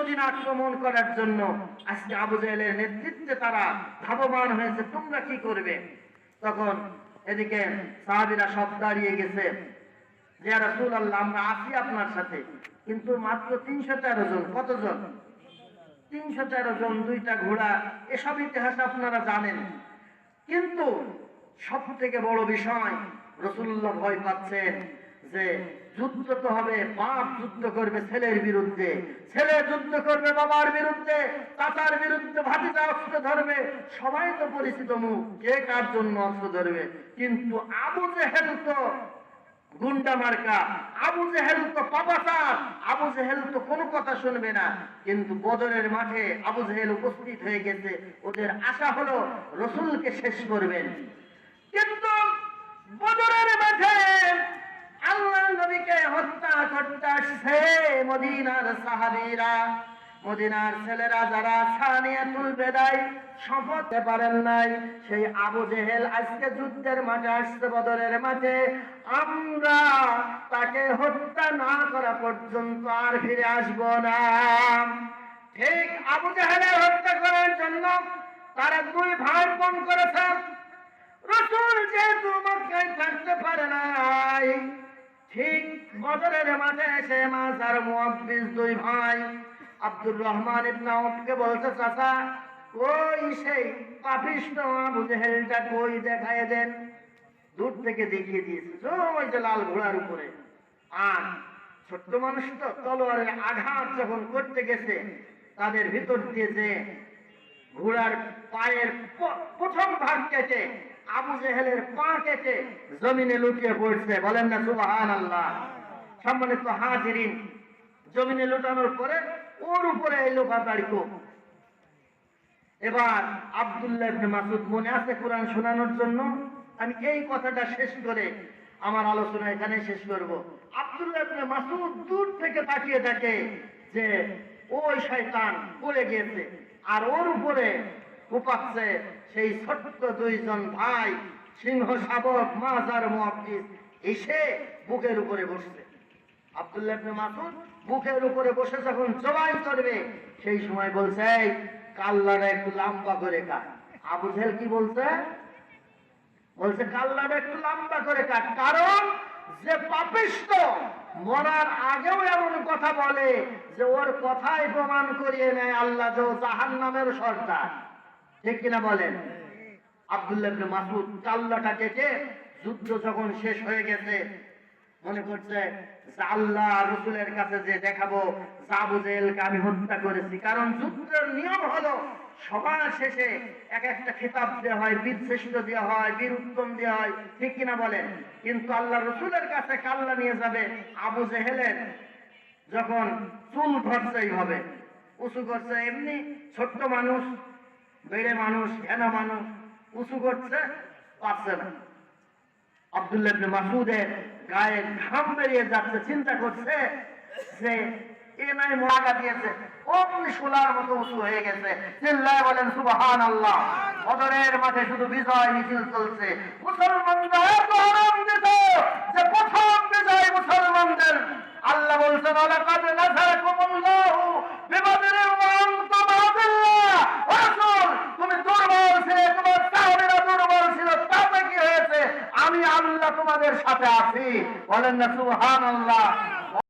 Medina আক্রমণ করার জন্য আজকে আবু জেহেলের নেতৃত্বে তারা ধাবমান হয়েছে, তোমরা কি করবে? তখন এদিকে সাহাবীরা সব দাঁড়িয়ে গেছে যে ইয়া রাসূলুল্লাহ, আমরা আছি আপনার সাথে, কিন্তু মাত্র 313 জন। কতজন? 313 জন, 2টা ঘোড়া, এসব ইতিহাস আপনারা জানেন। কিন্তু সব থেকে বড় বিষয়, রাসূলুল্লাহ ভয় পাচ্ছেন যে যুদ্ধ তো হবে, বাপ যুদ্ধ করবে ছেলের বিরুদ্ধে, ছেলে যুদ্ধ করবে বাবার বিরুদ্ধে, চাচার বিরুদ্ধে ভাতিজা অস্ত্র ধরবে, সবাই তো পরিচিত মুখ, কে কার জন্য অস্ত্র ধরবে। কিন্তু আবু জেহেল তো গুন্ডা মার্কা, আবু জেহেল তো পাপাচার, আবু জেহেল তো কোনো কথা শুনবে না। কিন্তু বদরের মাঠে আবু জেহেল উপস্থিত হয়ে গেছে, ওদের আশা হলো রাসূলকে শেষ করবেন। কিন্তু বদরের মাঠে আল্লাহর নবীকে হত্যা করতে আসছে মদিনার সাহাবীরা, মদিনার ছেলেরা যারা সানিয়াতুল বেদায় শপথ পারেন নাই, সেই আবু জেহেল আজকে যুদ্ধের মাঠে আসছে, বদরের মাঠে। আমরা তাকে হত্যা না করা পর্যন্ত আর ফিরে আসব না। ঠিক আবু জেহেলের হত্যা করার জন্য তারা 2 ভাই ফোন করেছে। রাসূল যেহেতু মক্কায় থাকতে পারে নাই, ঠিক বদরের মাঠে এসে মাজার মুআব্বিস 2 ভাই আব্দুর রহমান ইবনে আউফকে বলছে, চাচা কই সেই পাপিষ্ঠ আবু জেহেলটা, কই দেখায় দেন। দূর থেকে দেখিয়ে দিয়েছে, ওই যে লাল ঘোড়ার উপরে। আর ছোট্ট মানুষ তো, তলোয়ারের আঘাত যখন করতে গেছে, তাদের ভিতর দিয়ে যে ঘোড়ার পায়ের প্রথম ভাগ কেটে আবু জেহেলের পা কেটে জমিনে লুটিয়ে পড়ছে। বলেন না সুবহানাল্লাহ। সম্মানিত হাজিরিন, জমিনে লুটানোর পরে ওর উপরে এলো বাতাড়িকো। এবার আব্দুল্লাহ ইবনে মাসউদ, মনে আছে কোরআন শোনানোর জন্য? আমি এই কথাটা শেষ করে আমার আলোচনা এখানে শেষ করব। আব্দুল্লাহ ইবনে মাসউদ দূর থেকে তাকিয়ে দেখে যে ওই শয়তান পড়ে গিয়েছে, আর ওর উপরে কোপাচ্ছে সেই ছোট্ট 2 জন ভাই, সিংহ শাবক মাজার মুআব্বিস, এসে বুকের উপরে বসছে। আব্দুল্লাহ ইবনে মাসউদ বুকের উপরে বসে যখন জবাই করবে, সেই সময় বলছে, এই কাল্লাটা একটু লম্বা করে কাট। আবু জেহেল কি বলছে? বলছে কাল্লাটা একটু লম্বা করে কাট। কারণ যে পাপিষ্ঠ মরার আগেও এমন কথা বলে যে ওর কথাই প্রমাণ করিয়ে নেয় আল্লাহ যে জাহান্নামের সর্দার। ঠিক কিনা বলেন? আব্দুল্লাহ ইবনে মাসউদ কাল্লাটা কেটে, যুদ্ধ যখন শেষ হয়ে গেছে, মনে করছে যে আল্লাহ রাসূলের কাছে যে দেখাবো আবু জেহেলকে আমি হত্যা করেছি। কারণ যুদ্ধের নিয়ম হলো সবার শেষে এক একটা খেতাব দেওয়া হয়, বীর শ্রেষ্ঠ দেওয়া হয়, বীর উত্তম দেওয়া হয়। ঠিক কিনা বলেন? কিন্তু আল্লাহ রাসূলের কাছে কাল্লা নিয়ে যাবে। আবু জেহেলের যখন চুল ধরছে এইভাবে উঁচু করছে, এমনি ছোট্ট মানুষ, বেড়ে মানুষ, হেনা মানুষ, উঁচু করছে, পারছে না। আব্দুল্লাহ ইবনে মাসউদের গায়ে ঘাম বেরিয়ে যাচ্ছে, চিন্তা করছে যে এ নাই মোয়াগা দিয়েছে, অমনি সোলার মতো উঁচু হয়ে গেছে। চিল্লায় বলেন সুবহানাল্লাহ। বদরের মাঠে শুধু বিজয় মিছিল চলছে। মুসলমানরা এত আনন্দিত যে প্রথম বিজয় মুসলমানদের। আল্লাহ বলছেন, লাকাদ নাসারাকুমুল্লাহু বিবদরিন ওয়া আনতুম আযিল্লাহ। রাসূল, তুমি দুর্বল ছিলে, তোমার সাহাবীরা দুর্বল ছিল, তাতে কি হয়েছে? আমি আল্লাহ তোমাদের সাথে আছি। বলেন না সুবহানাল্লাহ।